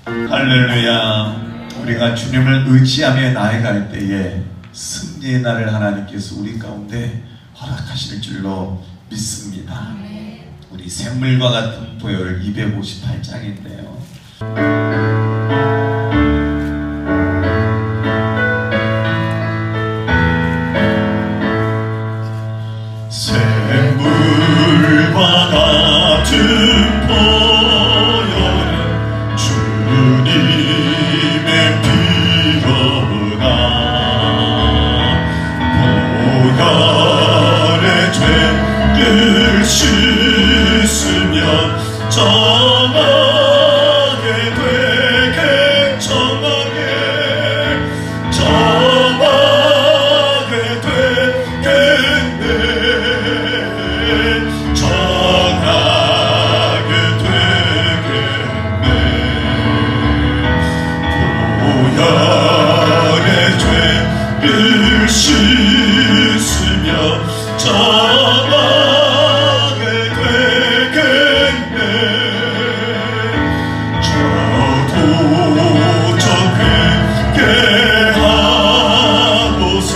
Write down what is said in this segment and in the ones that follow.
할렐루야. 우리가 주님을 의지하며 나아갈 때에 승리의 날을 하나님께서 우리 가운데 허락하실 줄로 믿습니다. 우리 샘물과 같은 보혈 258장인데요. 샘물과 같은 보혈은 주님의 피로다. 보혈의 죄를 씻으면 정하게 되게 정하게 되겠네. 정하게 되겠네. 보혈의 죄를 씻으며 정하게 되겠네. 저도 회개하고서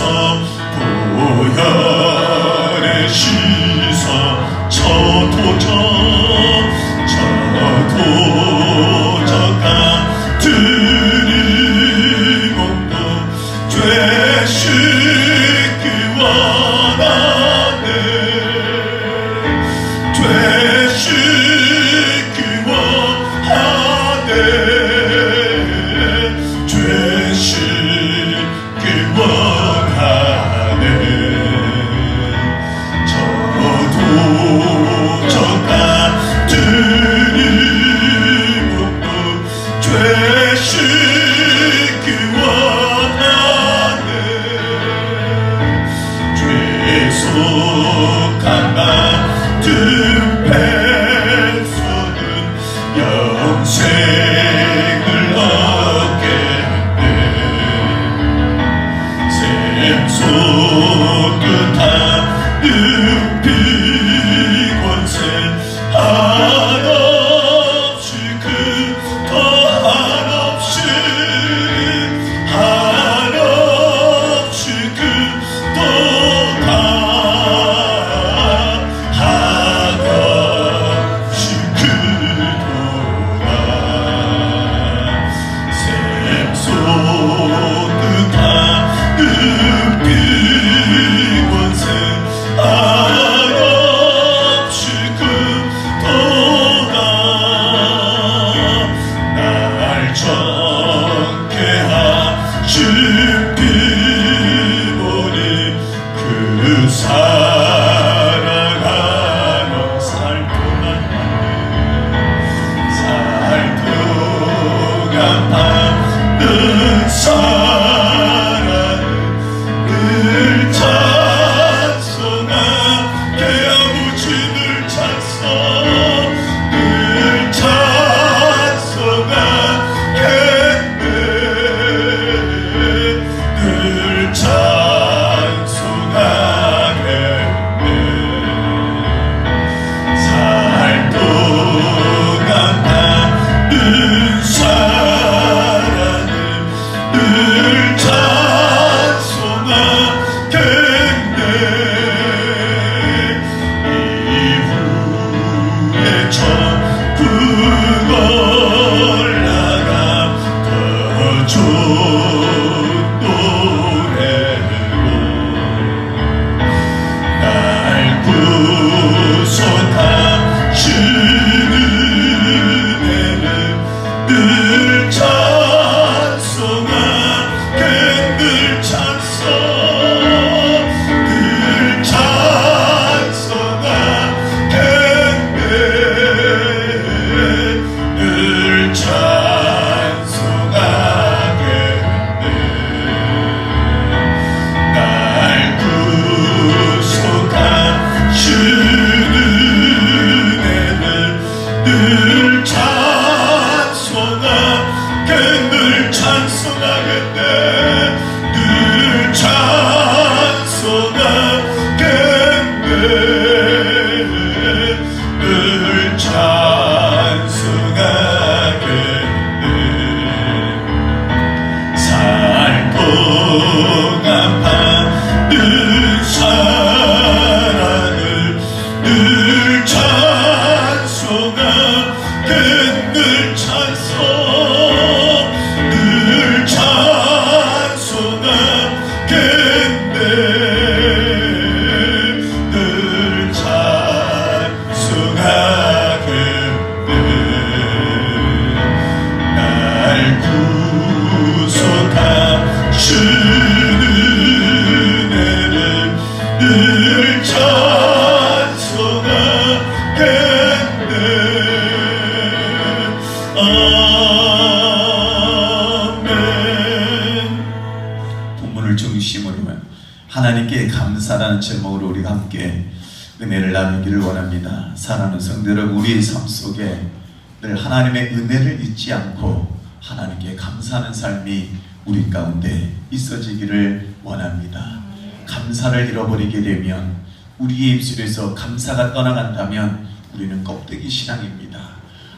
보혈에 씻어 저도적 같은 이 몸도 죄 씻기 원하네. 죄 씻기 원하네. 죄 씻기 원하네. 저도 저 같은 이 몸도 죄 씻기 원하네. 죄 속한 같은 백성은 영생을 얻겠네. 샘솟듯한 능비권세 한없이 한없이 그도다. 한없이 그도다. 샘솟듯한 능비권세 한없이 그도다. 날 정케 하신 피보니 그 사랑하는 살동안 받는 사랑을 늘 찬송하게 아버지 늘 찬송하겠네. 늘 찬송하겠네. 살동안 받는 사랑을 늘 찬송하겠네. 이후에 천국 올라가 더 좋은 노래로 날 구속하시는 은혜를 늘 찬송하게. 늘 찬송하겠네. 늘 찬송하겠네. 날 구속하시는 은혜를 늘 찬송하게. 늘 찬송하겠네. 늘 찬송하겠네. 늘 찬송하겠네. 나를 구속하시는 은혜를 늘 찬송하겠네. 아멘. 본문을 중심으로 하나님께 감사라는 제목으로 우리가 함께 은혜를 나누기를 원합니다. 사랑하는 성도 여러분, 우리의 삶 속에 늘 하나님의 은혜를 잊지 않고 하나님께 감사하는 삶이 우리 가운데 있어지기를 원합니다. 감사를 잃어버리게 되면, 우리의 입술에서 감사가 떠나간다면 우리는 껍데기 신앙입니다.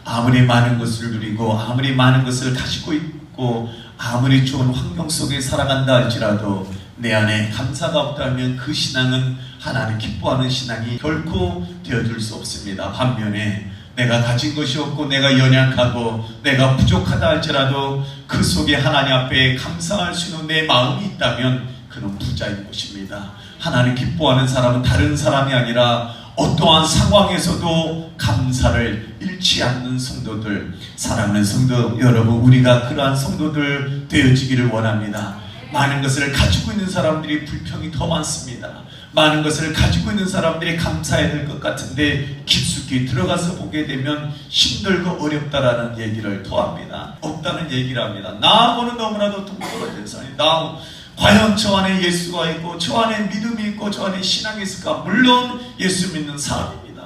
아무리 많은 것을 누리고 아무리 많은 것을 가지고 있고 아무리 좋은 환경 속에 살아간다 할지라도 내 안에 감사가 없다면 그 신앙은 하나님 기뻐하는 신앙이 결코 되어줄 수 없습니다. 반면에 내가 가진 것이 없고 내가 연약하고 내가 부족하다 할지라도 그 속에 하나님 앞에 감사할 수 있는 내 마음이 있다면 그는 부자인 것입니다. 하나님 기뻐하는 사람은 다른 사람이 아니라 어떠한 상황에서도 감사를 잃지 않는 성도들, 사랑하는 성도 여러분, 우리가 그러한 성도들 되어지기를 원합니다. 많은 것을 가지고 있는 사람들이 불평이 더 많습니다. 많은 것을 가지고 있는 사람들이 감사해야 될 것 같은데 깊숙이 들어가서 보게 되면 힘들고 어렵다라는 얘기를 더합니다. 없다는 얘기를 합니다. 나하고는 너무나도 동떨어진 사람이, 나 과연 저 안에 예수가 있고 저 안에 믿음이 있고 저 안에 신앙이 있을까? 물론 예수 믿는 사람입니다.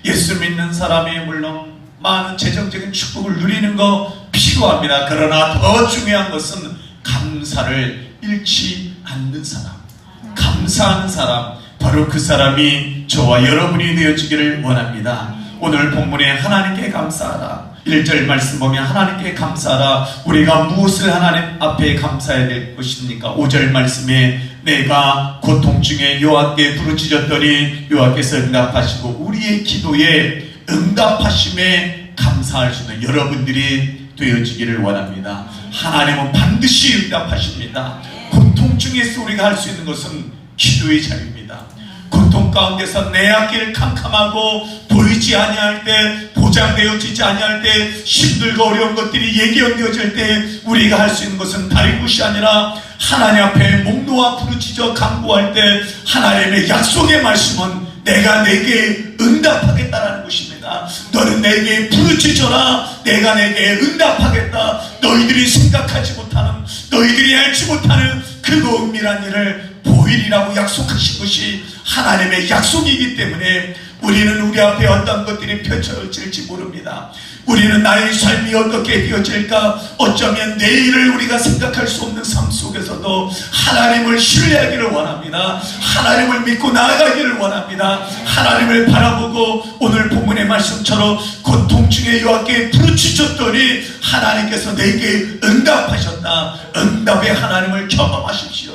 예수 믿는 사람이 물론 많은 재정적인 축복을 누리는 거 필요합니다. 그러나 더 중요한 것은 감사를 잃지 않는 사람, 감사하는 사람, 바로 그 사람이 저와 여러분이 되어지기를 원합니다. 오늘 본문에 하나님께 감사하라, 1절 말씀 보면 하나님께 감사하라. 우리가 무엇을 하나님 앞에 감사해야 될 것입니까? 5절 말씀에 내가 고통 중에 여호와께 부르짖었더니 여호와께서 응답하시고 우리의 기도에 응답하심에 감사할 수 있는 여러분들이 되어지기를 원합니다. 하나님은 반드시 응답하십니다. 고통 중에서 우리가 할 수 있는 것은 기도의 자리입니다. 고통 가운데서 내 앞길 캄캄하고 보이지 아니할 때, 보장되어지지 아니할 때, 힘들고 어려운 것들이 예견되어질 때 우리가 할 수 있는 것은 다른 것이 아니라 하나님 앞에 목 놓아 부르짖어 간구할 때 하나님의 약속의 말씀은 내가 내게 응답하겠다라는 것입니다. 너는 내게 부르짖어라, 내가 내게 응답하겠다. 너희들이 생각하지 못하는, 너희들이 알지 못하는 그 은밀한 일을 보이리라고 약속하신 것이 하나님의 약속이기 때문에 우리는 우리 앞에 어떤 것들이 펼쳐질지 모릅니다. 우리는 나의 삶이 어떻게 되어질까? 어쩌면 내일을 우리가 생각할 수 없는 삶 속에서도 하나님을 신뢰하기를 원합니다. 하나님을 믿고 나아가기를 원합니다. 하나님을 바라보고 오늘 본문의 말씀처럼 고통 중에 여호와께 부르짖었더니 하나님께서 내게 응답하셨다. 응답의 하나님을 경험하십시오.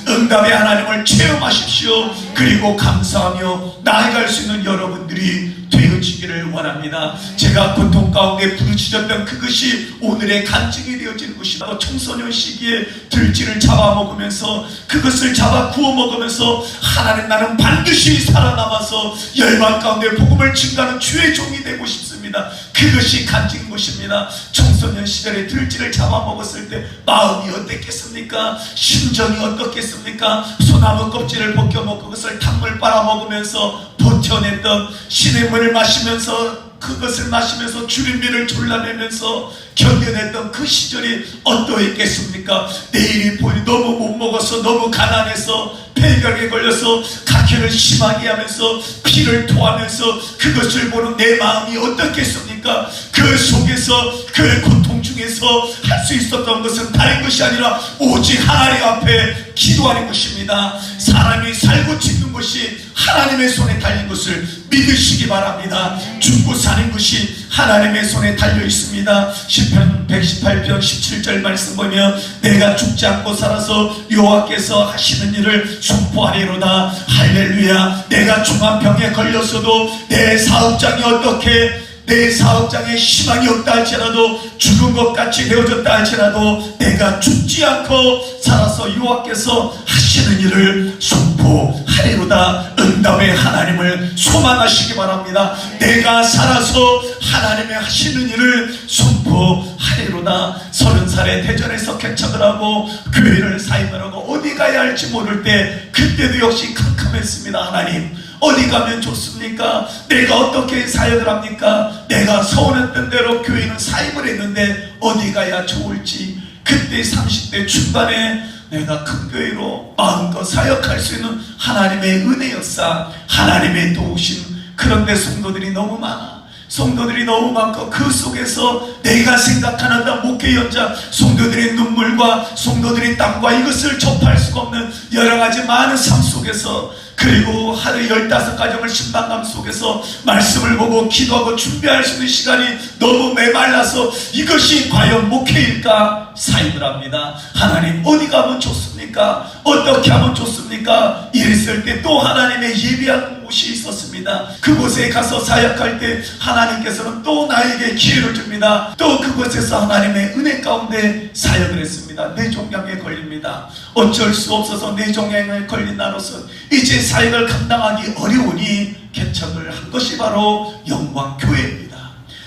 응답의 하나님을 체험하십시오. 그리고 감사하며 나아갈 수 있는 여러분들이 되어지기를 원합니다. 제가 고통 가운데 부르짖었던 그것이 오늘의 간증이 되어지는 것이다. 청소년 시기에 들쥐를 잡아먹으면서 그것을 잡아 구워 먹으면서 하나님, 나는 반드시 살아남아서 열방 가운데 복음을 증가하는 주의 종이 되고 싶습니다. 그것이 간증인 것입니다. 청소년 시절에 들쥐를 잡아먹었을 때 마음이 어땠겠습니까? 심정이 어떻겠습니까? 소나무 껍질을 벗겨먹고 그것을 탕물 빨아먹으면서 버텨냈던 시냇물을 마시면서 그것을 마시면서 주린비를 졸라내면서 견뎌냈던 그 시절이 어떠했겠습니까? 내일이 보니 너무 못 먹어서 너무 가난해서 폐결에 걸려서 각혈을 심하게 하면서 피를 토하면서 그것을 보는 내 마음이 어떻겠습니까? 그 속에서 그 고통 중에서 할 수 있었던 것은 다른 것이 아니라 오직 하나님 앞에 기도하는 것입니다. 사람이 살고 죽는 것이 하나님의 손에 달린 것을 믿으시기 바랍니다. 죽고 사는 것이 하나님의 손에 달려 있습니다. 시편 118편 17절 말씀 보면 내가 죽지 않고 살아서 여호와께서 하시는 일을 선포하리로다. 할렐루야. 내가 중환병에 걸렸어도 내 사업장이 어떻게 내 사업장에 희망이 없다 할지라도 죽은 것 같이 되어졌다 할지라도 내가 죽지 않고 살아서 여호와께서 하시는 일을 선포하리로다. 응답의 하나님을 소망하시기 바랍니다. 내가 살아서 하나님의 하시는 일을 선포하리로다. 30살 10살에 대전에서 개척을 하고 교회를 사임을 하고 어디 가야 할지 모를 때 그때도 역시 캄캄했습니다. 하나님, 어디 가면 좋습니까? 내가 어떻게 사역을 합니까? 내가 서운했던 대로 교회는 사임을 했는데 어디 가야 좋을지. 그때 30대 중반에 내가 큰 교회로 마음껏 사역할 수 있는 하나님의 은혜 역사, 하나님의 도우심. 그런데 성도들이 너무 많아. 성도들이 너무 많고 그 속에서 내가 생각하는 목회 현장, 성도들의 눈물과 성도들의 땀과 이것을 접할 수가 없는 여러 가지 많은 삶 속에서, 그리고 하루 15가정을 신방감 속에서 말씀을 보고 기도하고 준비할 수 있는 시간이 너무 메말라서 이것이 과연 목회일까 사임을 합니다. 하나님, 어디 가면 좋습니까? 어떻게 하면 좋습니까? 이랬을 때 또 하나님의 예비한 곳이 있었습니다. 그곳에 가서 사역할 때 하나님께서는 또 나에게 기회를 줍니다. 또 그곳에서 하나님의 은혜 가운데 사역을 했습니다. 뇌종양에 걸립니다. 어쩔 수 없어서 뇌종양에 걸린 나로서 이제 사역을 감당하기 어려우니 개척을 한 것이 바로 영광교회입니다.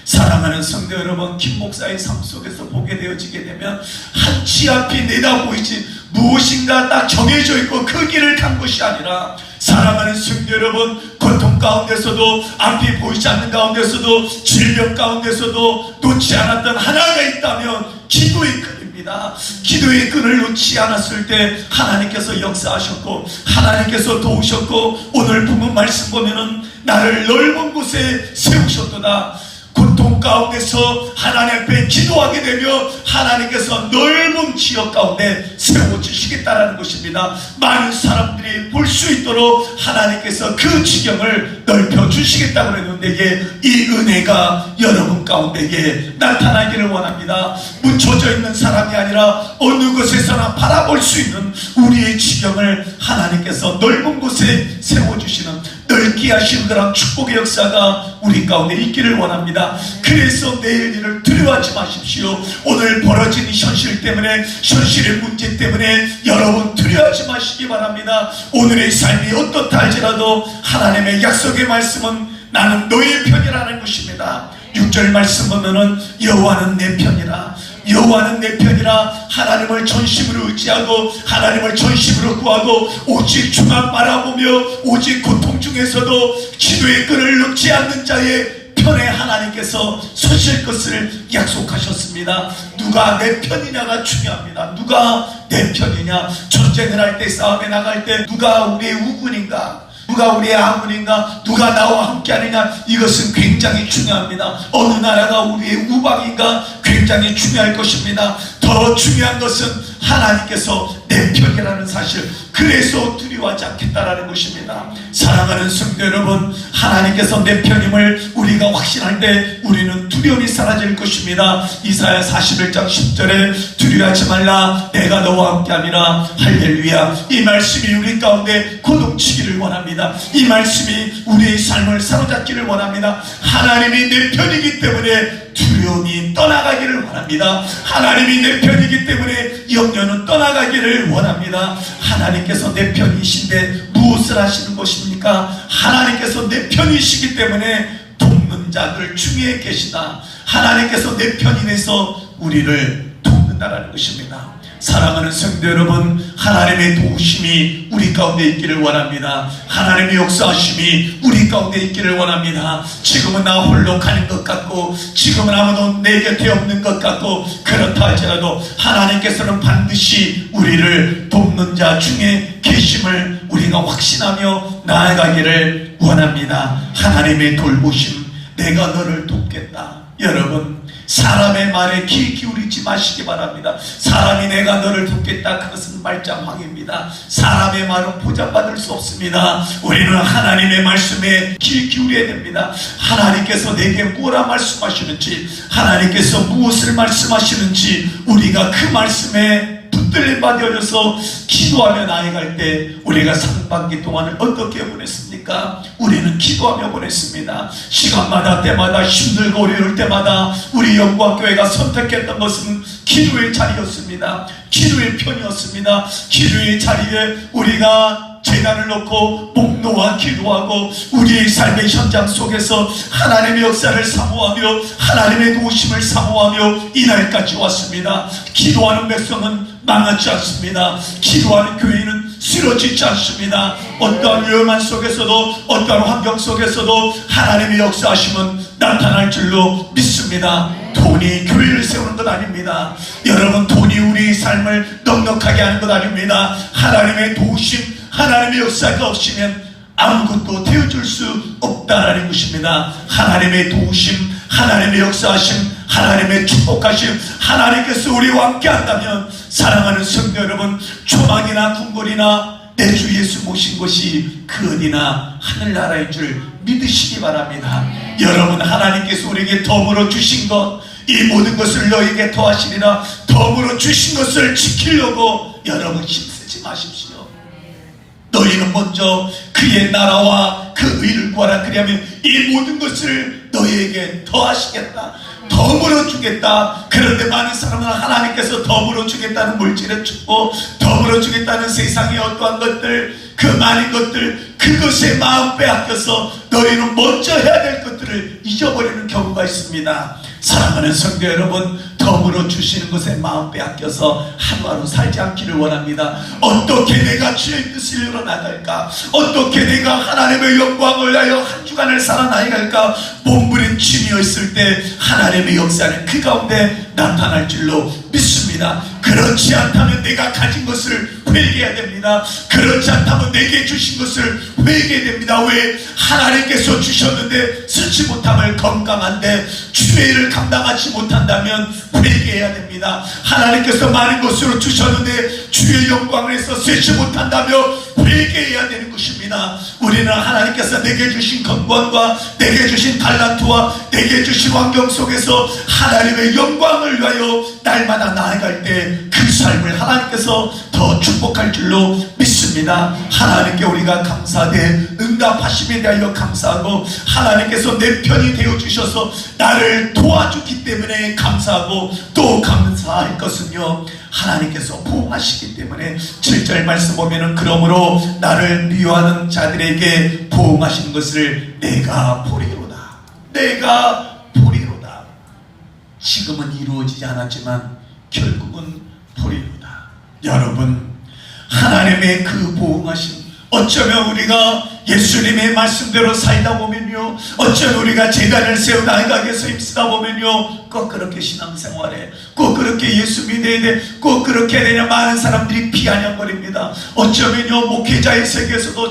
사랑하는 성도 여러분, 김 목사의 삶 속에서 보게 되어지게 되면 한치 앞이 내다보이지 무엇인가 딱 정해져 있고 그 길을 간 것이 아니라, 사랑하는 성도 여러분, 고통 가운데서도 앞이 보이지 않는 가운데서도 질병 가운데서도 놓지 않았던 하나가 있다면 기도의 끈입니다. 기도의 끈을 놓지 않았을 때 하나님께서 역사하셨고 하나님께서 도우셨고, 오늘 본문 말씀 보면은 나를 넓은 곳에 세우셨도다. 고통 가운데서 하나님 앞에 기도하게 되며 하나님께서 넓은 지역 가운데 세워주시겠다는 것입니다. 많은 사람들이 볼 수 있도록 하나님께서 그 지경을 넓혀주시겠다고 했는데, 이 은혜가 여러분 가운데에 나타나기를 원합니다. 묻혀져 있는 사람이 아니라 어느 곳에서나 바라볼 수 있는 우리의 지경을 하나님께서 넓은 곳에 세워주시는, 넓게 하시는 그런 축복의 역사가 우리 가운데 있기를 원합니다. 그래서 내일 일을 두려워하지 마십시오. 오늘 벌어진 현실 때문에, 현실의 문제 때문에 여러분 두려워하지 마시기 바랍니다. 오늘의 삶이 어떻다 할지라도 하나님의 약속의 말씀은 나는 너의 편이라는 것입니다. 6절 말씀 보면은 여호와는 내 편이라, 여호와는 내 편이라. 하나님을 전심으로 의지하고 하나님을 전심으로 구하고 오직 주만 바라보며 오직 고통 중에서도 기도의 끈을 놓지 않는 자의 편에 하나님께서 서실 것을 약속하셨습니다. 누가 내 편이냐가 중요합니다. 누가 내 편이냐. 전쟁을 할 때, 싸움에 나갈 때 누가 우리의 우군인가, 누가 우리의 아군인가, 누가 나와 함께 하느냐, 이것은 굉장히 중요합니다. 어느 나라가 우리의 우방인가 굉장히 중요할 것입니다. 더 중요한 것은 하나님께서 내 편이라는 사실, 그래서 두려워하지 않겠다라는 것입니다. 사랑하는 성도 여러분, 하나님께서 내 편임을 우리가 확신할 때 우리는 두려움이 사라질 것입니다. 이사야 41장 10절에 두려워하지 말라, 내가 너와 함께함이라. 할렐루야. 이 말씀이 우리 가운데 고동치기를 원합니다. 이 말씀이 우리의 삶을 사로잡기를 원합니다. 하나님이 내 편이기 때문에 두려움이 떠나가기를 원합니다. 하나님이 내 편이기 때문에 염려는 떠나가기를 원합니다. 하나님께서 내 편이신데 무엇을 하시는 것입니까? 하나님께서 내 편이시기 때문에 돕는 자들 중에 계시다. 하나님께서 내 편이 돼서 우리를 돕는다라는 것입니다. 사랑하는 성도 여러분, 하나님의 도우심이 우리 가운데 있기를 원합니다. 하나님의 역사하심이 우리 가운데 있기를 원합니다. 지금은 나 홀로 가는 것 같고, 지금은 아무도 내 곁에 없는 것 같고, 그렇다 할지라도 하나님께서는 반드시 우리를 돕는 자 중에 계심을 우리가 확신하며 나아가기를 원합니다. 하나님의 돌보심, 내가 너를 돕겠다. 여러분, 사람의 말에 귀 기울이지 마시기 바랍니다. 사람이 내가 너를 돕겠다, 그것은 말장황입니다. 사람의 말은 보장받을 수 없습니다. 우리는 하나님의 말씀에 귀 기울여야 됩니다. 하나님께서 내게 뭐라 말씀하시는지, 하나님께서 무엇을 말씀하시는지 우리가 그 말씀에 붙들림 받아서 기도하며 나아갈 때, 우리가 상반기 동안을 어떻게 보냈습니까? 우리는 기도하며 보냈습니다. 시간마다 때마다 힘들고 어려울 때마다 우리 영광교회가 선택했던 것은 기도의 자리였습니다. 기도의 편이었습니다. 기도의 자리에 우리가 재단을 놓고 목놓아 기도하고 우리의 삶의 현장 속에서 하나님의 역사를 사모하며 하나님의 도우심을 사모하며 이날까지 왔습니다. 기도하는 백성은 망하지 않습니다. 기도하는 교회는 쓰러지지 않습니다. 어떠한 위험한 속에서도 어떠한 환경 속에서도 하나님의 역사하심은 나타날 줄로 믿습니다. 돈이 교회를 세우는 것 아닙니다. 여러분, 돈이 우리의 삶을 넉넉하게 하는 것 아닙니다. 하나님의 도우심, 하나님의 역사가 없으면 아무것도 되어줄 수 없다라는 것입니다. 하나님의 도우심, 하나님의 역사하심, 하나님의 축복하심, 하나님께서 우리와 함께 한다면 사랑하는 성도 여러분, 조망이나 궁궐이나 내 주 예수 모신 것이 그 어디나 하늘나라인 줄 믿으시기 바랍니다. 여러분, 하나님께서 우리에게 덤으로 주신 것, 이 모든 것을 너에게 더하시리라. 덤으로 주신 것을 지키려고 여러분 힘쓰지 마십시오. 너희는 먼저 그의 나라와 그 의를 구하라. 그리하면 이 모든 것을 너희에게 더하시겠다, 덤으로 주겠다. 그런데 많은 사람은 하나님께서 덤으로 주겠다는 물질을 주고 덤으로 주겠다는 세상의 어떠한 것들, 그 많은 것들, 그것에 마음 빼앗겨서 너희는 먼저 해야 될 것들을 잊어버리는 경우가 있습니다. 사랑하는 성도 여러분, 덤으로 주시는 것에 마음 빼앗겨서 하루하루 살지 않기를 원합니다. 어떻게 내가 주의 뜻을 이루어 나갈까? 어떻게 내가 하나님의 영광을 위하여 한 주간을 살아나갈까? 몸부림치며 있을 때 하나님의 역사는 그 가운데 나타날 줄로 믿습니다. 그렇지 않다면 내가 가진 것을 회개해야 됩니다. 그렇지 않다면 내게 주신 것을 회개해야 됩니다. 왜? 하나님께서 주셨는데 쓰지 못함을 건강한데 주의 일을 감당하지 못한다면 회개해야 됩니다. 하나님께서 많은 것으로 주셨는데 주의 영광을 해서 쓰지 못한다며 회개해야 되는 것입니다. 우리는 하나님께서 내게 주신 건강과 내게 주신 달란트와 내게 주신 환경 속에서 하나님의 영광을 위하여 날마다 나아갈 때 그 삶을 하나님께서 더 축복할 줄로 믿습니다. 하나님께 우리가 감사하되 응답하심에 대하여 감사하고 하나님께서 내 편이 되어주셔서 나를 도와주기 때문에 감사하고 또 감사할 것은요, 하나님께서 보호하시기 때문에 7절 말씀 보면은 그러므로 나를 미워하는 자들에게 보호하시는 것을 내가 보리로다. 내가 보리로다. 지금은 이루어지지 않았지만 결국은 보리로다. 여러분, 하나님의 그 보호하심, 어쩌면 우리가 예수님의 말씀대로 살다 보면요, 어쩌면 우리가 제단을 세워 나아가기 위해서 힘쓰다 보면요, 꼭 그렇게 신앙생활에, 꼭 그렇게 예수 믿어야 돼, 꼭 그렇게 해야 되냐, 많은 사람들이 비아냥거립니다. 어쩌면요, 목회자의 세계에서도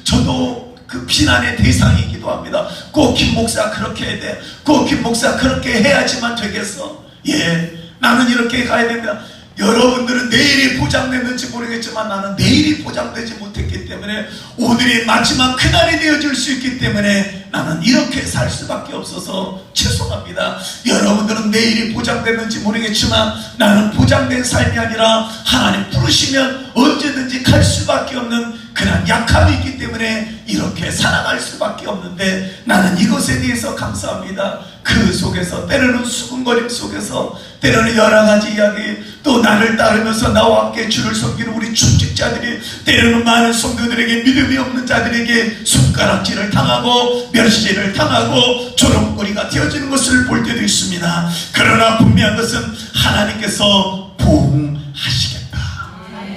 저도 그 비난의 대상이기도 합니다. 꼭 김 목사 그렇게 해야 돼, 꼭 김 목사 그렇게 해야지만 되겠어. 예, 나는 이렇게 가야 됩니다. 여러분들은 내일이 보장됐는지 모르겠지만 나는 내일이 보장되지 못했기 때문에 오늘이 마지막 그날이 되어질 수 있기 때문에 나는 이렇게 살 수밖에 없어서 죄송합니다. 여러분들은 내일이 보장됐는지 모르겠지만 나는 보장된 삶이 아니라 하나님 부르시면 언제든지 갈 수밖에 없는 그런 약함이 있기 때문에 이렇게 살아갈 수밖에 없는데 나는 이것에 대해서 감사합니다. 그 속에서 때로는 수군거림 속에서 때로는 여러 가지 이야기, 또 나를 따르면서 나와 함께 주를 섬기는 우리 충직자들이 때로는 많은 성도들에게 믿음이 없는 자들에게 손가락질을 당하고 멸시를 당하고 조롱거리가 되어지는 것을 볼 때도 있습니다. 그러나 분명한 것은 하나님께서 보응하시겠다.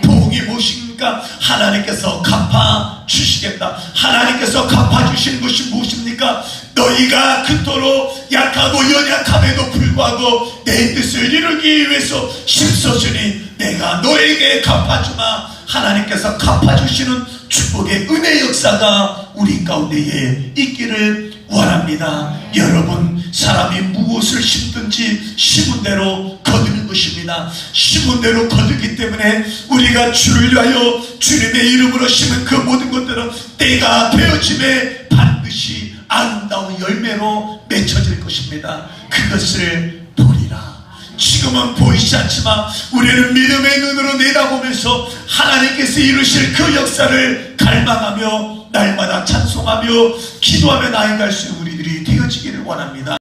보응이 무엇입니까? 하나님께서 갚아주시겠다. 하나님께서 갚아주시는 것이 무엇입니까? 너희가 그토록 약하고 연약함에도 불구하고 내 뜻을 이루기 위해서 힘썼으니 내가 너에게 갚아주마. 하나님께서 갚아주시는 축복의 은혜 역사가 우리 가운데에 있기를 원합니다. 여러분, 사람이 무엇을 심든지 심은 대로 거두는 것입니다. 심은 대로 거두기 때문에 우리가 주를 위하여 주님의 이름으로 심은 그 모든 것들은 때가 되어짐에 반드시 아름다운 열매로 맺혀질 것입니다. 그것을 보리라. 지금은 보이지 않지만 우리는 믿음의 눈으로 내다보면서 하나님께서 이루실 그 역사를 갈망하며 날마다 찬송하며 기도하며 나아갈 수 있는 우리들이 되어지기를 원합니다.